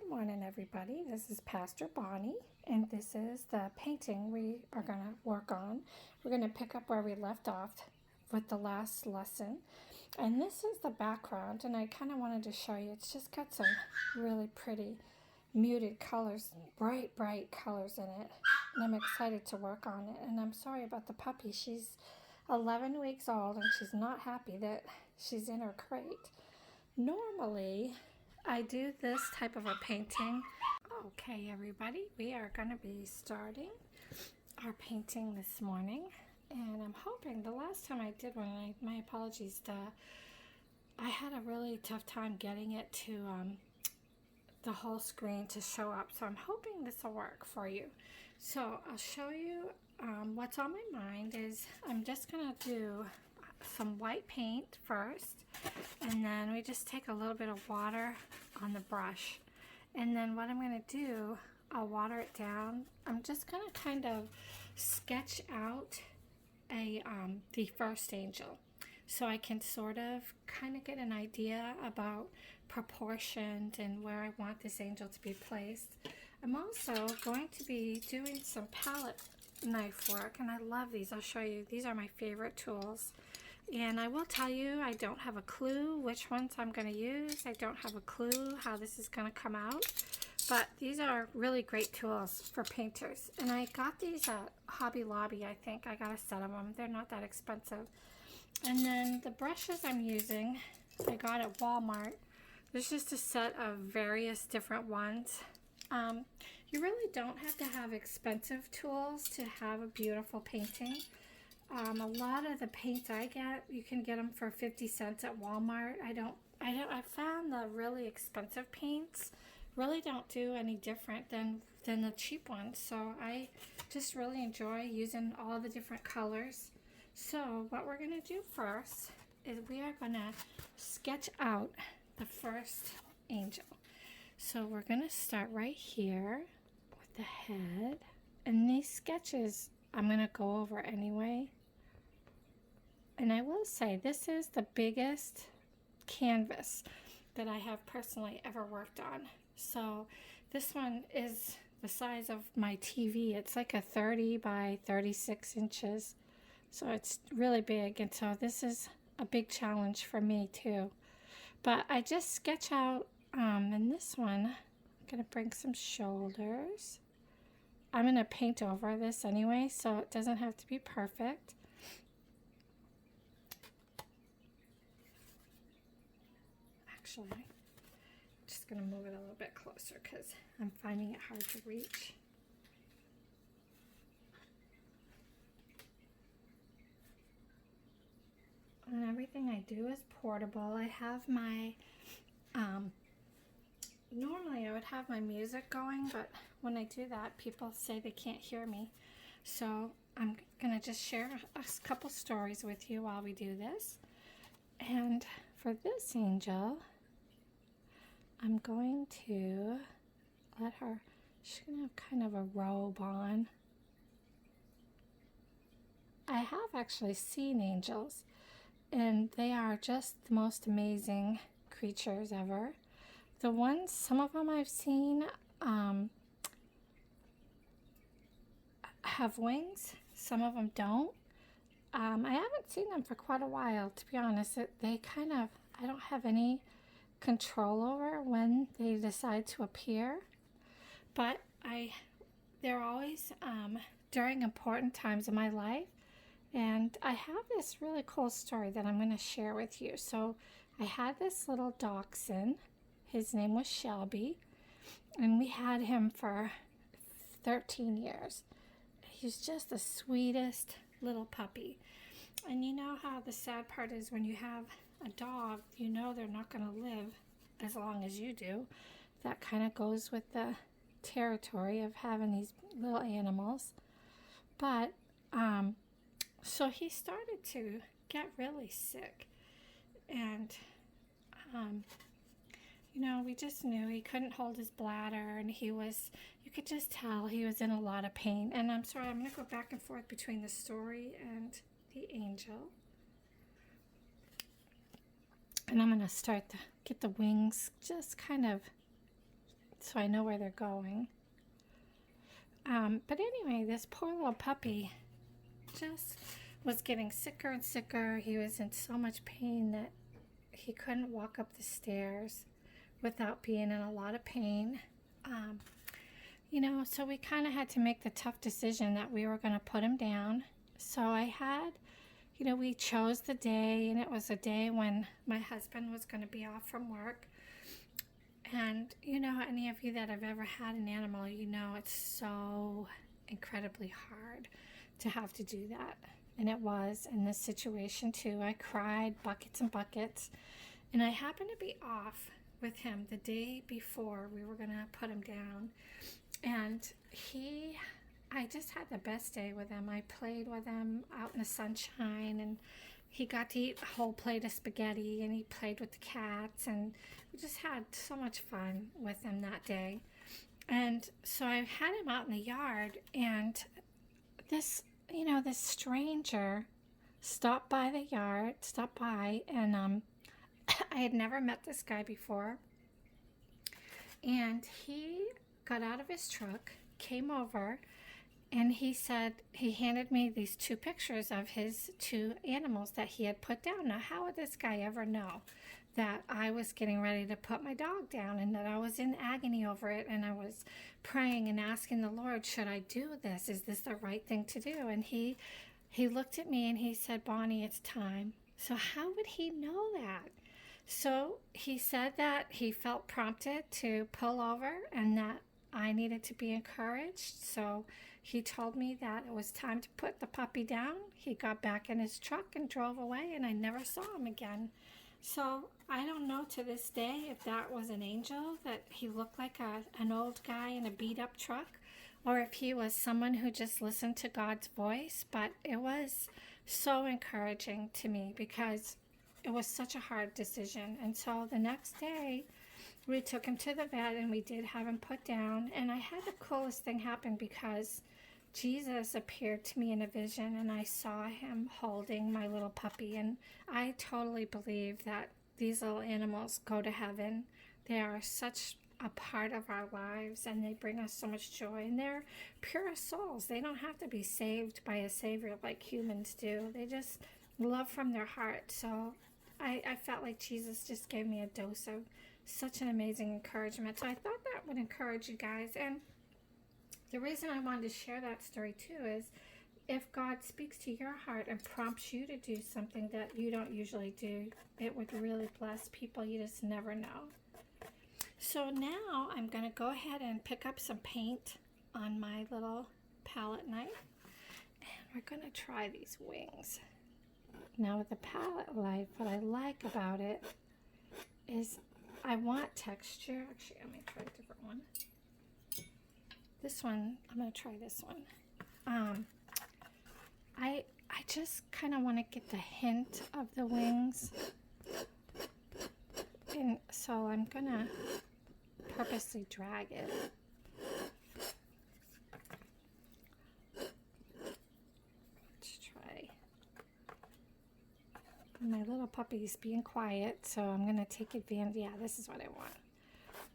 Good morning, everybody. This is Pastor Bonnie, and this is the painting we are going to work on. We're going to pick up where we left off with the last lesson. And this is the background, and I kind of wanted to show you. It's just got some really pretty muted colors, bright colors in it. And I'm excited to work on it. And I'm sorry about the puppy. She's 11 weeks old, and she's not happy that she's in her crate. Normally, I do this type of a painting. Okay, everybody, we are going to be starting our painting this morning. And I'm hoping the last time I did one, my apologies, I had a really tough time getting it to the whole screen to show up. So I'm hoping this will work for you. So I'll show you what's on my mind is I'm just going to do some white paint first, and then we just take a little bit of water on the brush, and then what I'm going to do, I'll water it down. I'm just going to kind of sketch out the first angel so I can sort of kind of get an idea about proportions and where I want this angel to be placed. I'm also going to be doing some palette knife work, and I love these. I'll show you. These are my favorite tools. And I will tell you, I don't have a clue which ones I'm going to use. I don't have a clue how this is going to come out. But these are really great tools for painters. And I got these at Hobby Lobby, I think. I got a set of them. They're not that expensive. And then the brushes I'm using, I got at Walmart. There's just a set of various different ones. You really don't have to have expensive tools to have a beautiful painting. A lot of the paints I get, you can get them for 50 cents at Walmart. I found the really expensive paints really don't do any different than the cheap ones. So I just really enjoy using all the different colors. So what we're going to do first is we are going to sketch out the first angel. So we're going to start right here with the head. And these sketches I'm going to go over anyway. And I will say this is the biggest canvas that I have personally ever worked on. So this one is the size of my TV. It's like a 30 by 36 inches. So it's really big. And so this is a big challenge for me too. But I just sketch out, in this one, I'm going to bring some shoulders. I'm going to paint over this anyway, so it doesn't have to be perfect. Actually, I'm just going to move it a little bit closer because I'm finding it hard to reach. And everything I do is portable. I have my, normally I would have my music going, but when I do that, people say they can't hear me. So I'm going to just share a couple stories with you while we do this. And for this angel, I'm going to let her, she's going to have kind of a robe on. I have actually seen angels, and they are just the most amazing creatures ever. The ones, some of them I've seen have wings, some of them don't. I haven't seen them for quite a while, to be honest. They kind of, I don't have any control over when they decide to appear, but they're always during important times in my life. And I have this really cool story that I'm going to share with you. So I had this little dachshund. His name was Shelby, and we had him for 13 years. He's just the sweetest little puppy. And you know how the sad part is when you have a dog, you know they're not going to live as long as you do. That kind of goes with the territory of having these little animals. But so he started to get really sick, and you know, we just knew he couldn't hold his bladder, and you could just tell he was in a lot of pain. And I'm sorry, I'm going to go back and forth between the story and the angel. And I'm going to start to get the wings just kind of so I know where they're going. But anyway, this poor little puppy just was getting sicker and sicker. He was in so much pain that he couldn't walk up the stairs without being in a lot of pain. So we kind of had to make the tough decision that we were going to put him down. So we chose the day, and it was a day when my husband was going to be off from work. And, any of you that have ever had an animal, it's so incredibly hard to have to do that. And it was in this situation too. I cried buckets and buckets. And I happened to be off with him the day before we were going to put him down. And I just had the best day with him. I played with him out in the sunshine, and he got to eat a whole plate of spaghetti, and he played with the cats, and we just had so much fun with him that day. And so I had him out in the yard, and this stranger stopped by, and I had never met this guy before. And he got out of his truck, came over, and he handed me these 2 pictures of his 2 animals that he had put down. Now, how would this guy ever know that I was getting ready to put my dog down and that I was in agony over it, and I was praying and asking the Lord, should I do this? Is this the right thing to do? And he looked at me and he said, Bonnie, it's time. So how would he know that? So he said that he felt prompted to pull over and that I needed to be encouraged. So he told me that it was time to put the puppy down. He got back in his truck and drove away, and I never saw him again. So I don't know to this day if that was an angel, that he looked like an old guy in a beat-up truck, or if he was someone who just listened to God's voice. But it was so encouraging to me because it was such a hard decision. And so the next day, we took him to the vet, and we did have him put down. And I had the coolest thing happen because Jesus appeared to me in a vision, and I saw him holding my little puppy. And I totally believe that these little animals go to heaven. They are such a part of our lives, and they bring us so much joy. And they're pure souls. They don't have to be saved by a savior like humans do. They just love from their heart. So I felt like Jesus just gave me a dose of such an amazing encouragement. So I thought that would encourage you guys. And the reason I wanted to share that story too is if God speaks to your heart and prompts you to do something that you don't usually do, it would really bless people. You just never know. So now I'm going to go ahead and pick up some paint on my little palette knife, and we're going to try these wings. Now with the palette knife, what I like about it is I want texture. Actually, let me try a different one. This one, I'm going to try this one. I just kind of want to get the hint of the wings. And so I'm going to purposely drag it. Let's try. My little puppy's being quiet, so I'm going to take advantage. Yeah, this is what I want.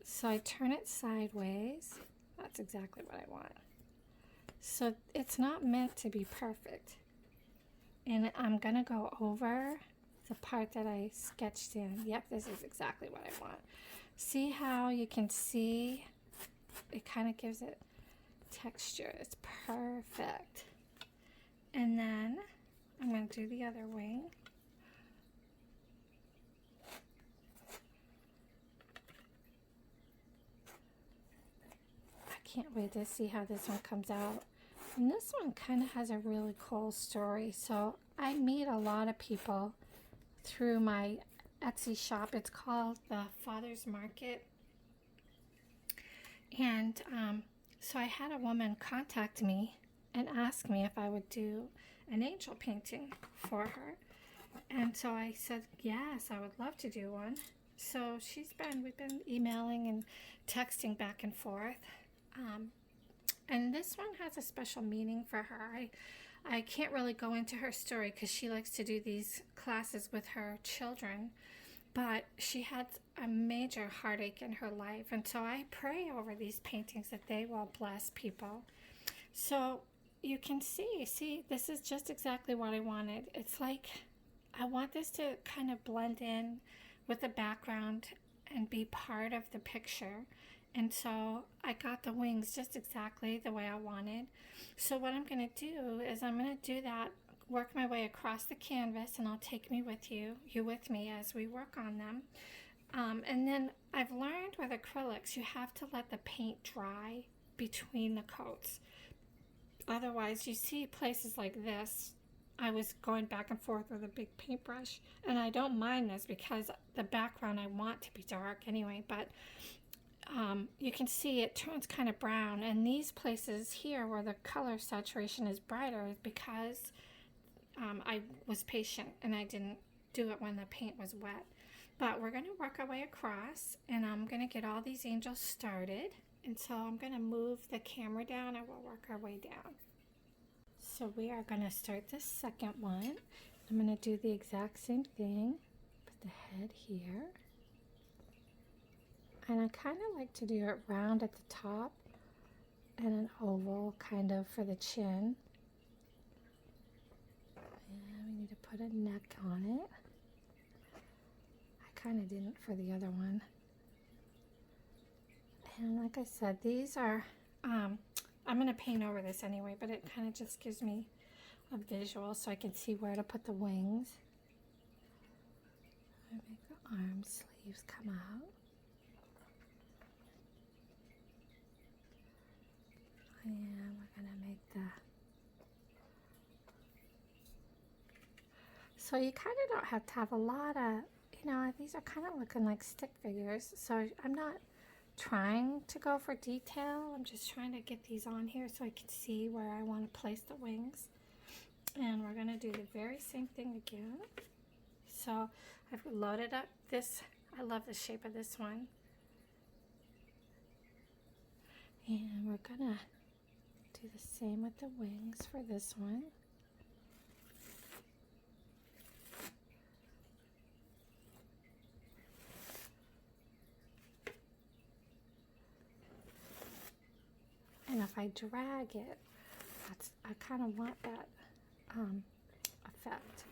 So I turn it sideways. That's exactly what I want. So it's not meant to be perfect. And I'm going to go over the part that I sketched in. Yep, this is exactly what I want. See how you can see it kind of gives it texture. It's perfect. And then I'm going to do the other wing. Can't wait to see how this one comes out. And this one kind of has a really cool story. So I meet a lot of people through my Etsy shop. It's called the Father's Market. And so I had a woman contact me and ask me if I would do an angel painting for her. And so I said, yes, I would love to do one. So we've been emailing and texting back and forth. And this one has a special meaning for her. I can't really go into her story because she likes to do these classes with her children. but she had a major heartache in her life. And so I pray over these paintings that they will bless people. So you can see, this is just exactly what I wanted. It's like I want this to kind of blend in with the background and be part of the picture. And so I got the wings just exactly the way I wanted. So what I'm going to do is I'm going to do that, work my way across the canvas, and I'll take you with me as we work on them. And then I've learned with acrylics, you have to let the paint dry between the coats. Otherwise, you see places like this, I was going back and forth with a big paintbrush, and I don't mind this because the background I want to be dark anyway, but you can see it turns kind of brown, and these places here where the color saturation is brighter is because I was patient and I didn't do it when the paint was wet. But we're going to work our way across, and I'm going to get all these angels started. And so I'm going to move the camera down and we'll work our way down. So we are going to start the second one. I'm going to do the exact same thing. Put the head here. And I kind of like to do it round at the top and an oval kind of for the chin. And we need to put a neck on it. I kind of didn't for the other one. And like I said, these are, I'm going to paint over this anyway, but it kind of just gives me a visual so I can see where to put the wings. I make the arm sleeves come out. And we're going to make the... So you kind of don't have to have a lot of, these are kind of looking like stick figures. So I'm not trying to go for detail. I'm just trying to get these on here so I can see where I want to place the wings. And we're going to do the very same thing again. So I've loaded up this. I love the shape of this one. And we're going to do the same with the wings for this one. And if I drag it, I kind of want that effect.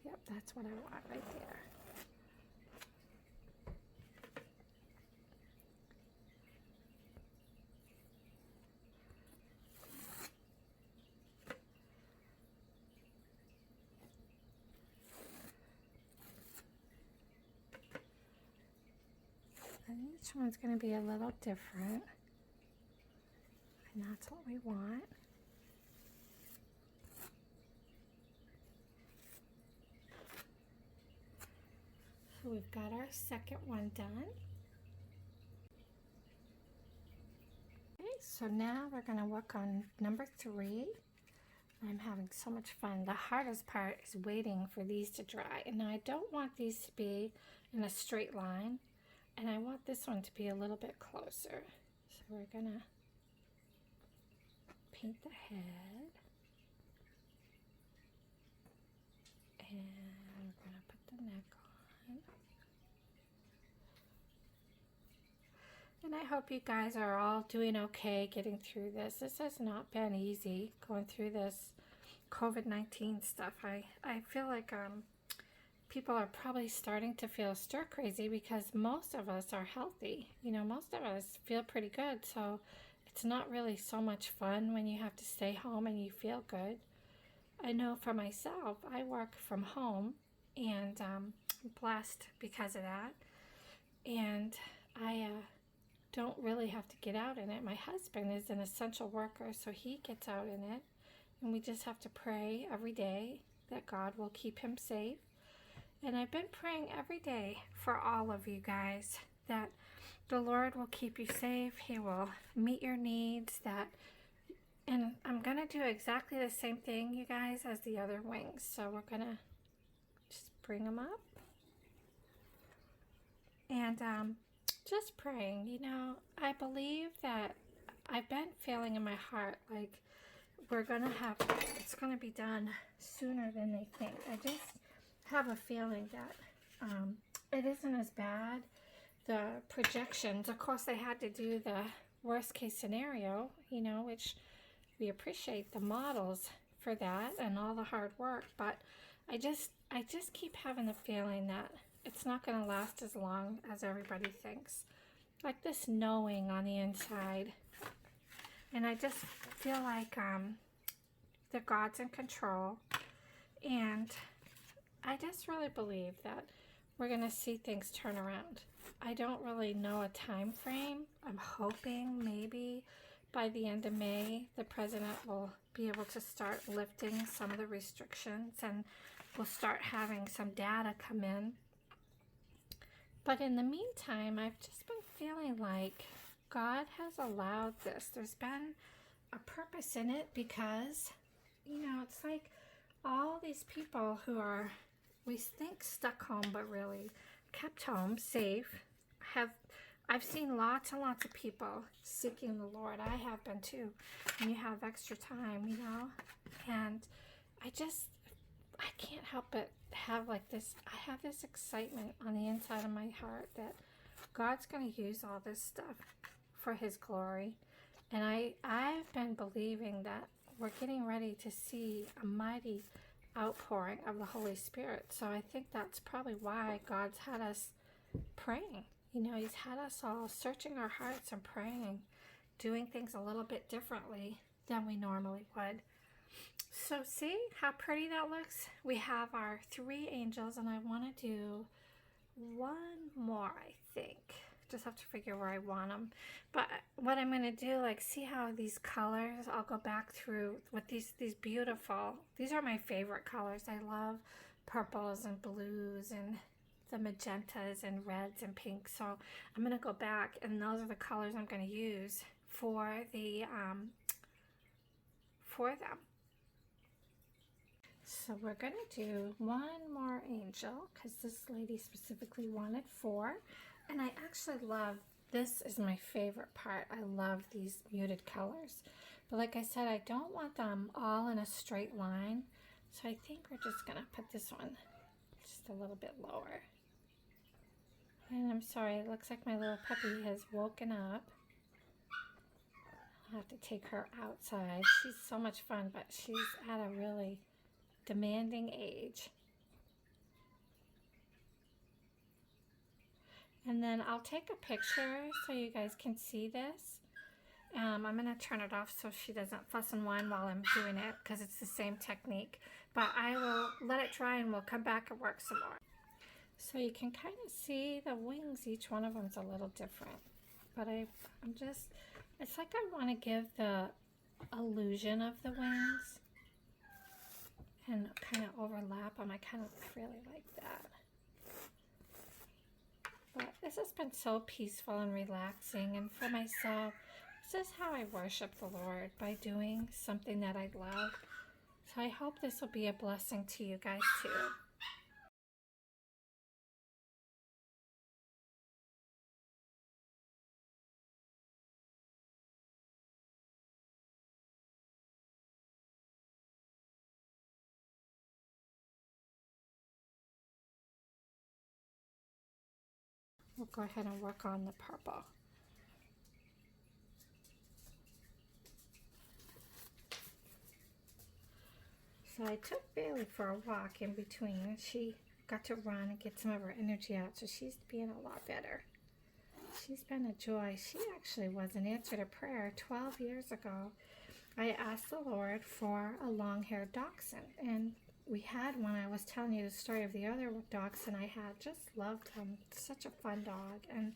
Yep, that's what I want right there. And each one's going to be a little different. And that's what we want. So we've got our second one done. Okay, so now we're going to work on number 3. I'm having so much fun. The hardest part is waiting for these to dry. And now I don't want these to be in a straight line. And I want this one to be a little bit closer. So we're going to paint the head. And we're going to put the neck on. And I hope you guys are all doing okay getting through this. This has not been easy going through this COVID-19 stuff. I feel like people are probably starting to feel stir crazy because most of us are healthy. Most of us feel pretty good. So it's not really so much fun when you have to stay home and you feel good. I know for myself, I work from home and I'm blessed because of that. And I don't really have to get out in it. My husband is an essential worker, so he gets out in it. And we just have to pray every day that God will keep him safe. And I've been praying every day for all of you guys that the Lord will keep you safe. He will meet your needs. And I'm going to do exactly the same thing, you guys, as the other wings. So we're going to just bring them up. And just praying, I believe that I've been feeling in my heart like it's going to be done sooner than they think. I just have a feeling that it isn't as bad. The projections, of course, they had to do the worst case scenario, you know, which we appreciate the models for that and all the hard work, but I just keep having the feeling that it's not going to last as long as everybody thinks. Like this knowing on the inside. And I just feel like that God's in control. And I just really believe that we're going to see things turn around. I don't really know a time frame. I'm hoping maybe by the end of May, the president will be able to start lifting some of the restrictions and we'll start having some data come in. But in the meantime, I've just been feeling like God has allowed this. There's been a purpose in it because, you know, it's like all these people who are, we think stuck home, but really kept home, safe, I've seen lots and lots of people seeking the Lord. I have been too. And you have extra time, you know, and I can't help but have like this, I have this excitement on the inside of my heart that God's going to use all this stuff for his glory. And I've been believing that we're getting ready to see a mighty outpouring of the Holy Spirit. So I think that's probably why God's had us praying. You know, he's had us all searching our hearts and praying, doing things a little bit differently than we normally would. So see how pretty that looks? We have our 3 angels, and I want to do one more, I think. Just have to figure where I want them. But what I'm going to do, like, see how these colors, I'll go back through with these beautiful, these are my favorite colors. I love purples and blues and the magentas and reds and pinks. So I'm going to go back, and those are the colors I'm going to use for the for them. So we're going to do one more angel because this lady specifically wanted 4. And I actually love, this is my favorite part. I love these muted colors. But like I said, I don't want them all in a straight line. So I think we're just going to put this one just a little bit lower. And I'm sorry, it looks like my little puppy has woken up. I'll have to take her outside. She's so much fun, but she's at a really demanding age. And then I'll take a picture so you guys can see this. I'm going to turn it off so she doesn't fuss and whine while I'm doing it because it's the same technique. But I will let it dry and we'll come back and work some more. So you can kind of see the wings, each one of them's a little different. But I'm just, it's like I want to give the illusion of the wings and kind of overlap them. I kind of really like that. But this has been so peaceful and relaxing, and for myself, this is how I worship the Lord, by doing something that I love. So I hope this will be a blessing to you guys too. We'll go ahead and work on the purple. So I took Bailey for a walk in between. She got to run and get some of her energy out, so she's being a lot better. She's been a joy. She actually was an answer to prayer 12 years ago. I asked the Lord for a long-haired dachshund, and we had one. I was telling you the story of the other dachshund I had. Just loved him. Such a fun dog, and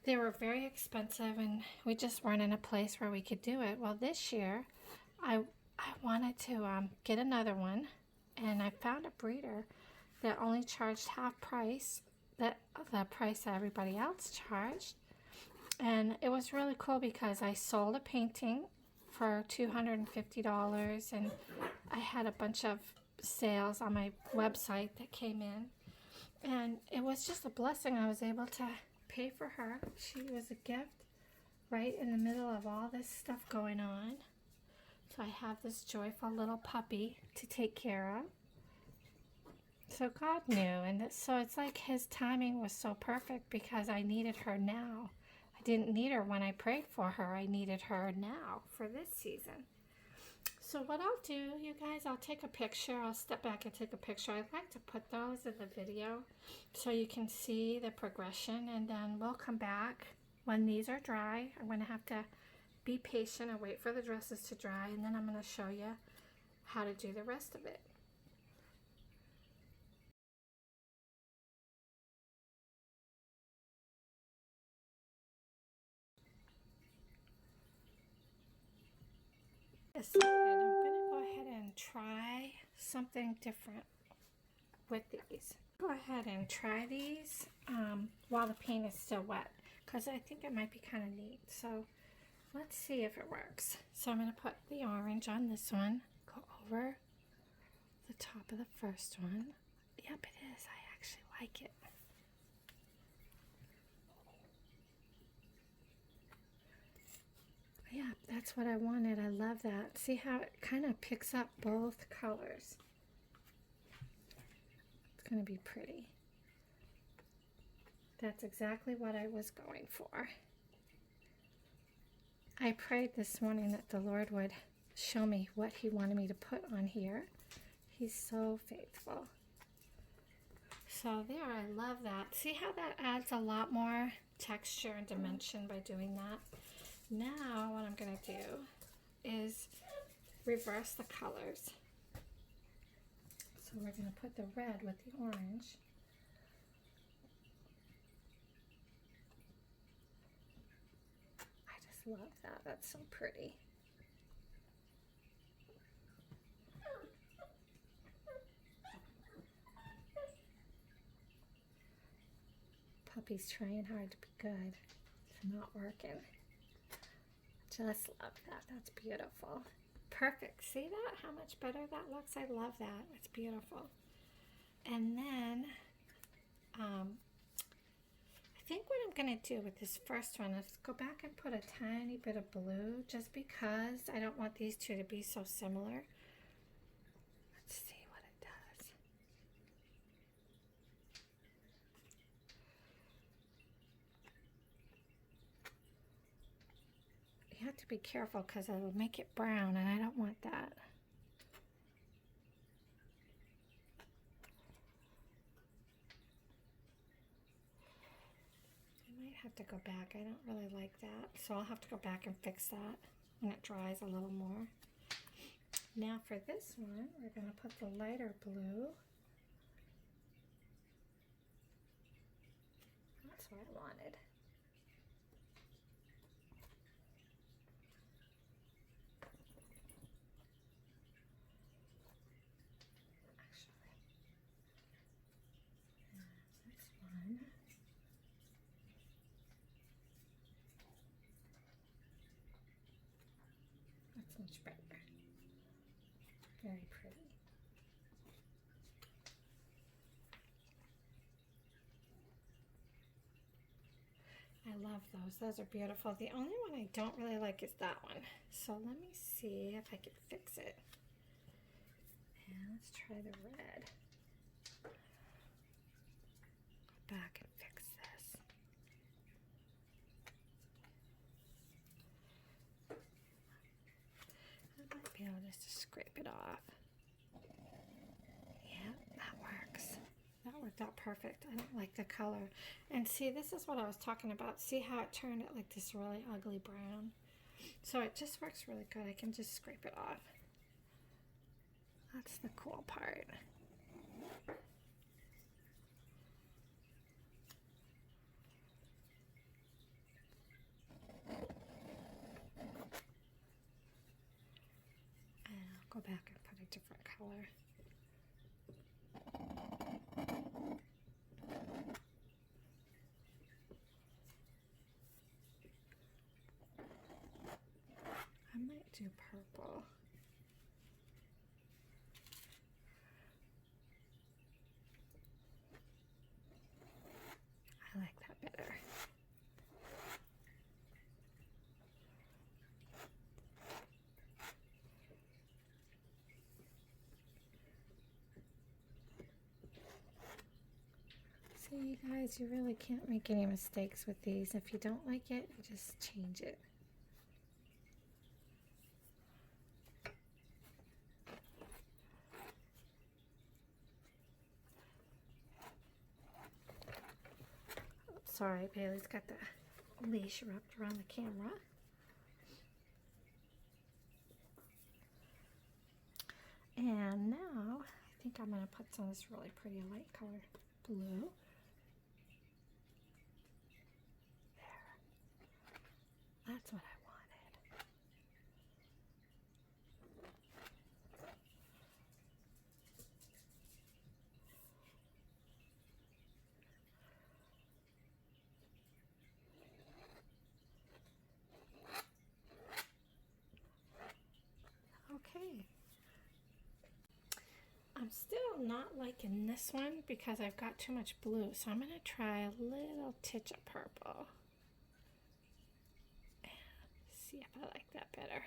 they were very expensive, and we just weren't in a place where we could do it. Well, this year, I wanted to get another one, and I found a breeder that only charged half price, the price that everybody else charged. And it was really cool because I sold a painting for $250, and I had a bunch of sales on my website that came in, and it was just a blessing. I was able to pay for her. She was a gift right in the middle of all this stuff going on. So I have this joyful little puppy to take care of. So God knew, and so it's like his timing was so perfect because I needed her now. I didn't need her when I prayed for her. I needed her now for this season. So what I'll do, you guys, I'll take a picture. I'll step back and take a picture. I'd like to put those in the video so you can see the progression, and then we'll come back when these are dry. I'm going to have to be patient and wait for the dresses to dry, and then I'm going to show you how to do the rest of it. Decided I'm going to go ahead and try something different with these. Go ahead and try these while the paint is still wet, because I think it might be kind of neat. So let's see if it works. So I'm going to put the orange on this one, go over the top of the first one. Yep, it is. I actually like it. Yeah, that's what I wanted. I love that. See how it kind of picks up both colors. It's going to be pretty. That's exactly what I was going for. I prayed this morning that the Lord would show me what he wanted me to put on here. He's so faithful. So there, I love that. See how that adds a lot more texture and dimension by doing that? Now what I'm going to do is reverse the colors. So we're going to put the red with the orange. I just love that. That's so pretty. Puppy's trying hard to be good. It's not working. Just love that. That's beautiful. Perfect. See that? How much better that looks? I love that. It's beautiful. And then I think what I'm going to do with this first one is go back and put a tiny bit of blue, just because I don't want these two to be so similar. Let's see what it does. You have to be careful because it'll make it brown, and I don't want that. I might have to go back. I don't really like that, so I'll have to go back and fix that when it dries a little more. Now for this one, we're going to put the lighter blue. That's what I wanted. That's much better. Very pretty. I love those. Those are beautiful. The only one I don't really like is that one. So let me see if I can fix it. And let's try the red. Go back and fix this. I might be able just to scrape it off. Yeah, that works. That worked out perfect. I don't like the color. And see, this is what I was talking about. See how it turned it like this really ugly brown? So it just works really good. I can just scrape it off. That's the cool part. And I'll go back and put a different color. I might do purple. I like that better. So you guys, you really can't make any mistakes with these. If you don't like it, you just change it. Oops, sorry, Bailey's got the leash wrapped around the camera. And now, I think I'm going to put some of this really pretty light color blue. There. That's what I wanted. Okay. I'm still not liking this one because I've got too much blue, so I'm going to try a little titch of purple. See if I like that better.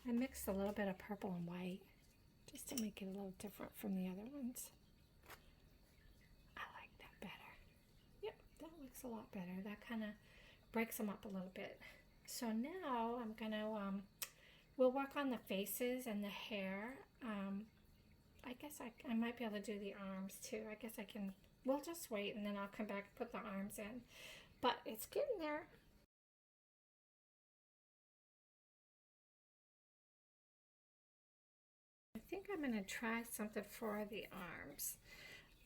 I mixed a little bit of purple and white just to make it a little different from the other ones. I like that better. Yep, that looks a lot better. That kind of breaks them up a little bit. So now I'm going to, we'll work on the faces and the hair. I guess I might be able to do the arms too. I guess I can, we'll just wait and then I'll come back and put the arms in. But it's getting there. I think I'm going to try something for the arms.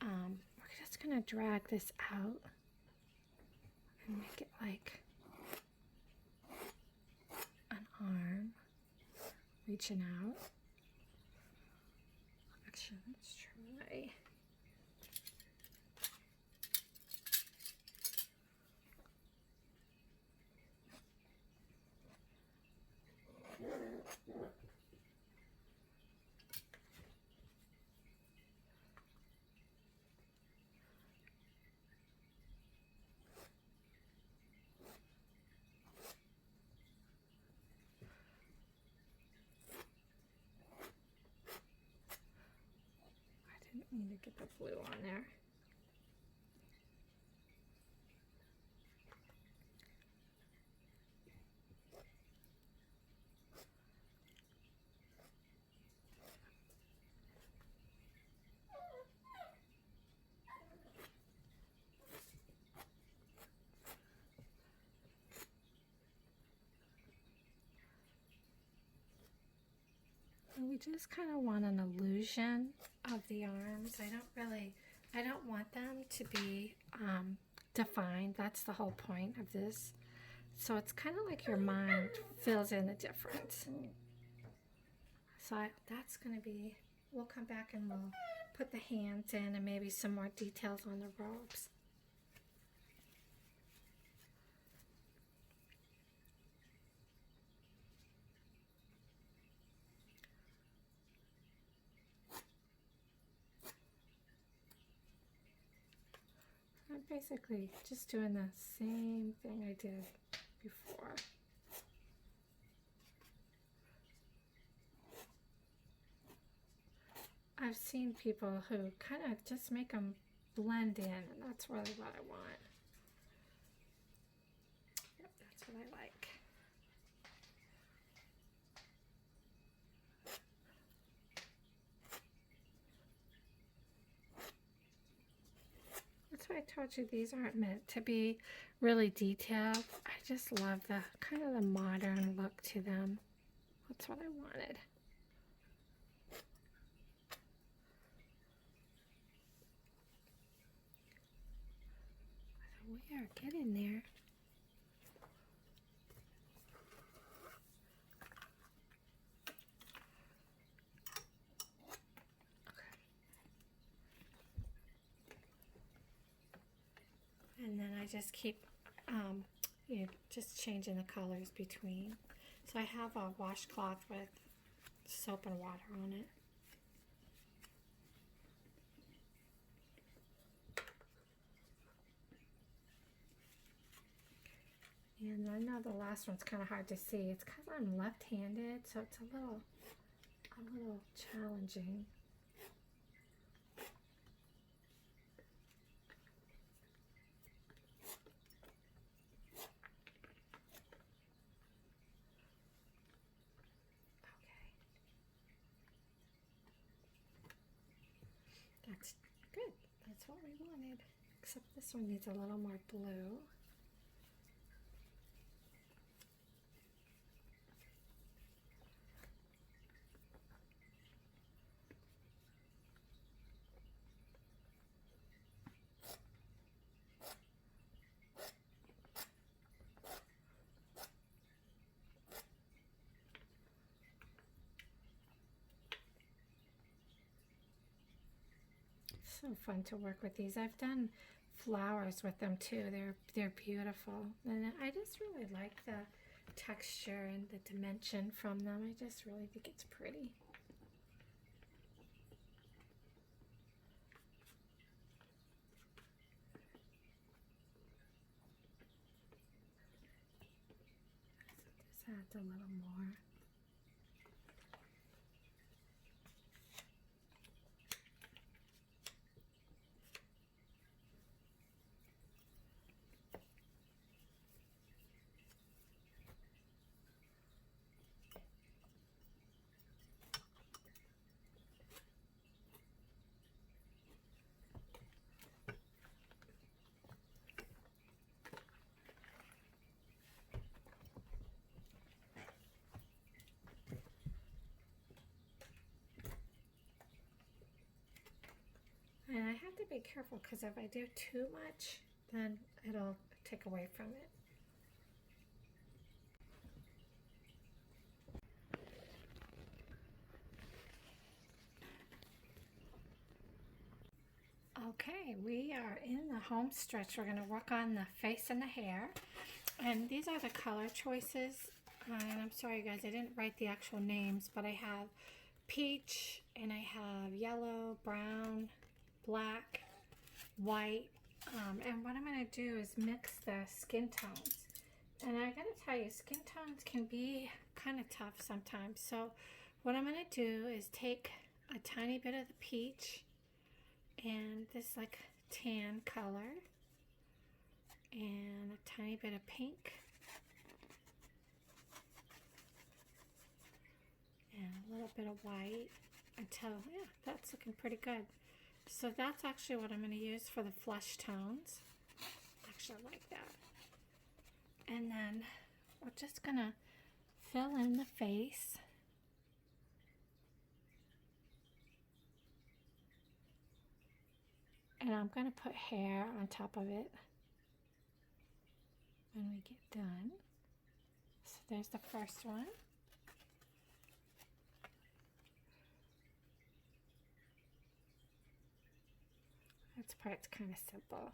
We're just going to drag this out and make it like an arm reaching out. Actually, let's try. Need to get the blue on there. And we just kind of want an illusion of the arms. I don't want them to be defined. That's the whole point of this. So it's kind of like your mind fills in the difference. So that's going to be, we'll come back and we'll put the hands in and maybe some more details on the robes. I'm basically just doing the same thing I did before. I've seen people who kind of just make them blend in, and that's really what I want. Yep, that's what I like. That's why I told you these aren't meant to be really detailed. I just love the kind of the modern look to them. That's what I wanted. We are getting there. And then I just keep just changing the colors between. So I have a washcloth with soap and water on it. And I know the last one's kind of hard to see. It's because I'm left-handed, so it's a little challenging. that's what we wanted. Except this one needs a little more blue. So fun to work with these. I've done flowers with them too. They're beautiful, and I just really like the texture and the dimension from them. I just really think it's pretty. So just add a little more. And I have to be careful because if I do too much, then it'll take away from it. Okay, we are in the home stretch. We're going to work on the face and the hair. And these are the color choices. And I'm sorry, guys, I didn't write the actual names, but I have peach, and I have yellow, brown, black, white. And what I'm going to do is mix the skin tones. And I got to tell you, skin tones can be kind of tough sometimes. So what I'm going to do is take a tiny bit of the peach and this like tan color and a tiny bit of pink and a little bit of white until, yeah, that's looking pretty good. So that's actually what I'm going to use for the flesh tones. Actually, I like that. And then we're just going to fill in the face. And I'm going to put hair on top of it when we get done. So there's the first one. This part's kind of simple.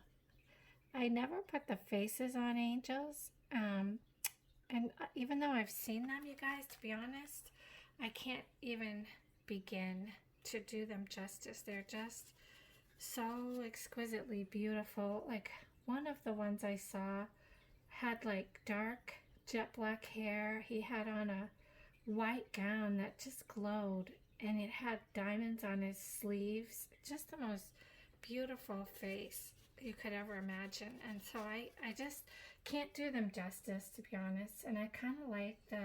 I never put the faces on angels. And even though I've seen them, you guys, to be honest, I can't even begin to do them justice. They're just so exquisitely beautiful. Like one of the ones I saw had like dark jet black hair. He had on a white gown that just glowed, and it had diamonds on his sleeves. Just the most beautiful face you could ever imagine. And so I just can't do them justice, to be honest. And I kind of like the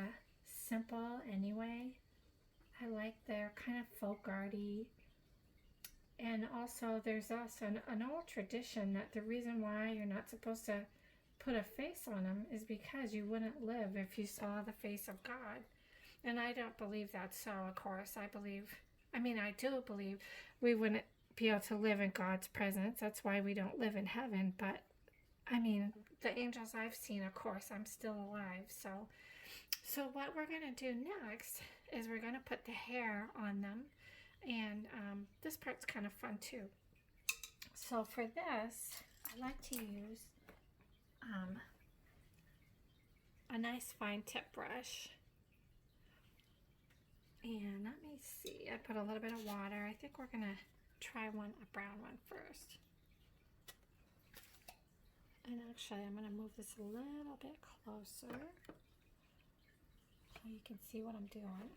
simple anyway. I like their kind of folk arty. And also there's also an old tradition that the reason why you're not supposed to put a face on them is because you wouldn't live if you saw the face of God. And I don't believe that's so, of course. I do believe we wouldn't be able to live in God's presence. That's why we don't live in heaven. But I mean, the angels I've seen, of course, I'm still alive. So what we're going to do next is we're going to put the hair on them. And this part's kind of fun too. So for this, I like to use a nice fine tip brush. And let me see, I put a little bit of water. I think we're going to try a brown one first. And actually, I'm going to move this a little bit closer so you can see what I'm doing.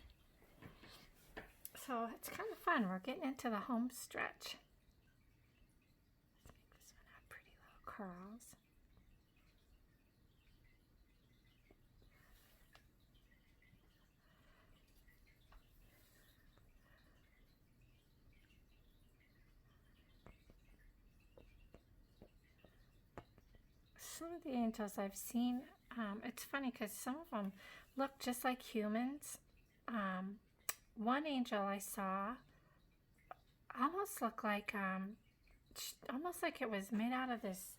So it's kind of fun. We're getting into the home stretch. Let's make this one have pretty little curls. some of the angels I've seen, it's funny because some of them look just like humans. One angel I saw almost looked like, almost like it was made out of this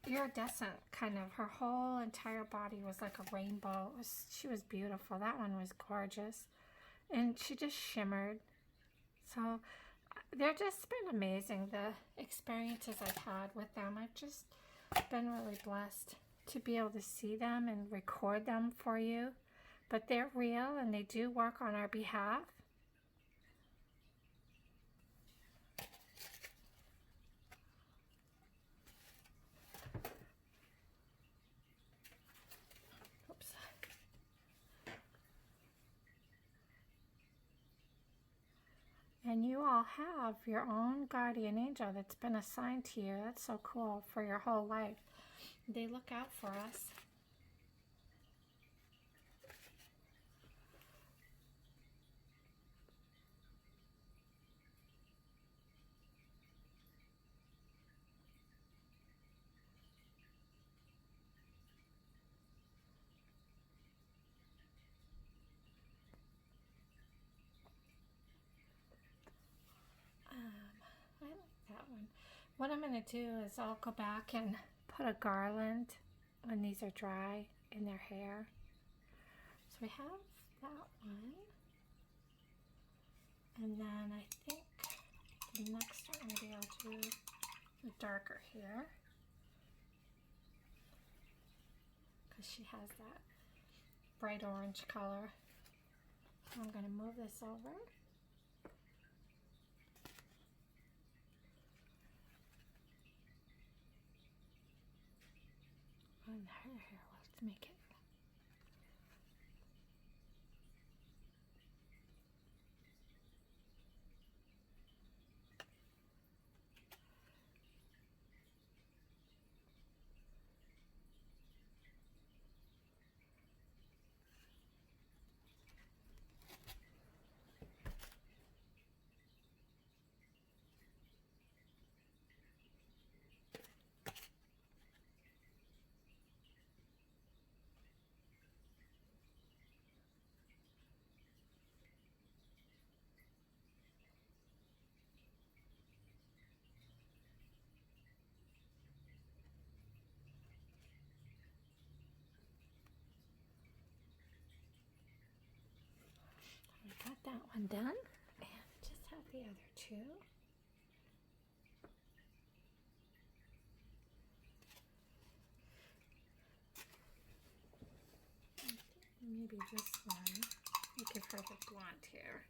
iridescent kind of. Her whole entire body was like a rainbow. She was beautiful. That one was gorgeous, and she just shimmered. So they're just been amazing, the experiences I've had with them. I've just been really blessed to be able to see them and record them for you. But they're real and they do work on our behalf. Oops. And you all have your own guardian angel that's been assigned to you. That's so cool, for your whole life. They look out for us. I like that one. What I'm going to do is I'll go back and put a garland when these are dry in their hair. So we have that one. And then I think the next one maybe I'll do the darker here, because she has that bright orange color. So I'm going to move this over. On her hair, let's make it. We got that one done, and just have the other two. Maybe this one, we give her the blonde hair.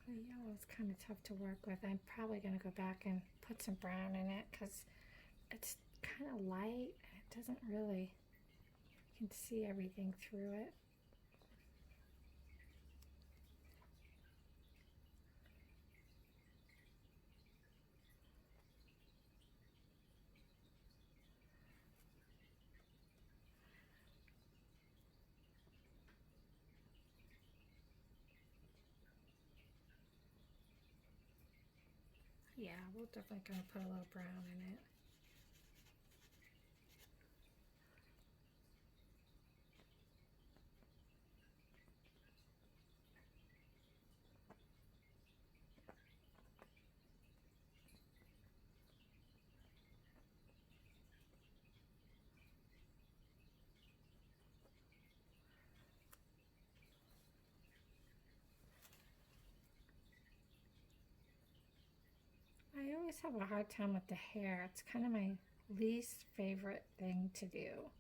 The yellow is kind of tough to work with. I'm probably going to go back and put some brown in it because it's kind of light and it doesn't really, you can see everything through it. Yeah, we're definitely going to put a little brown in it. I always have a hard time with the hair. It's kind of my least favorite thing to do.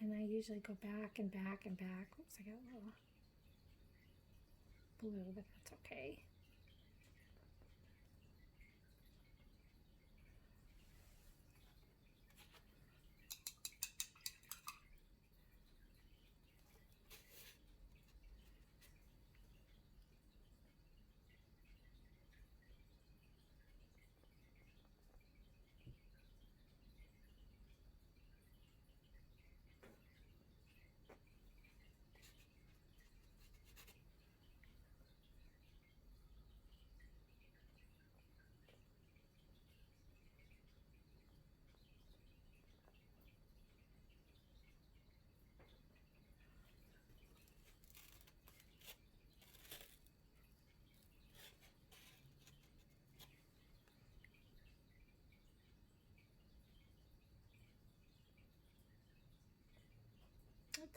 And I usually go back and back and back. Oops, I got a little blue, but that's okay.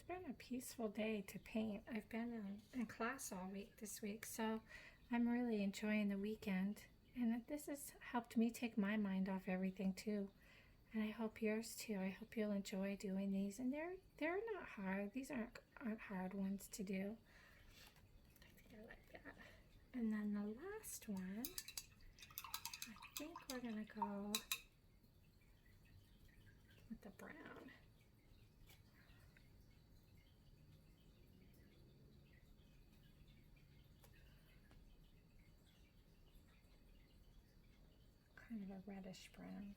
been a peaceful day to paint. I've been in class all week this week, so I'm really enjoying the weekend. And this has helped me take my mind off everything too. And I hope yours too. I hope you'll enjoy doing these. And they're not hard. These aren't hard ones to do. I think I like that. And then the last one, I think we're gonna go with the brown. Kind of a reddish brown.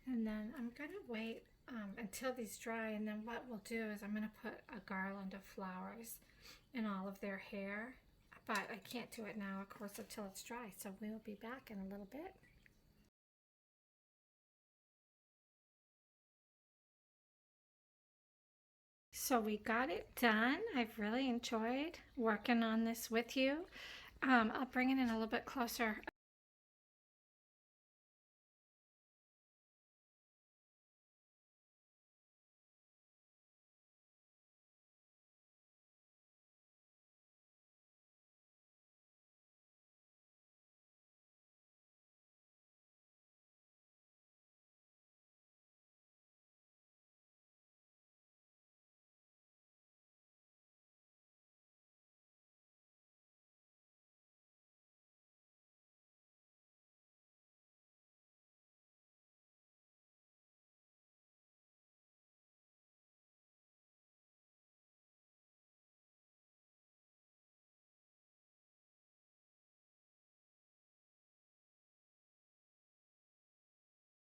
And then I'm going to wait until these dry, and then what we'll do is I'm going to put a garland of flowers in all of their hair. But I can't do it now, of course, until it's dry, so we'll be back in a little bit. So we got it done. I've really enjoyed working on this with you. I'll bring it in a little bit closer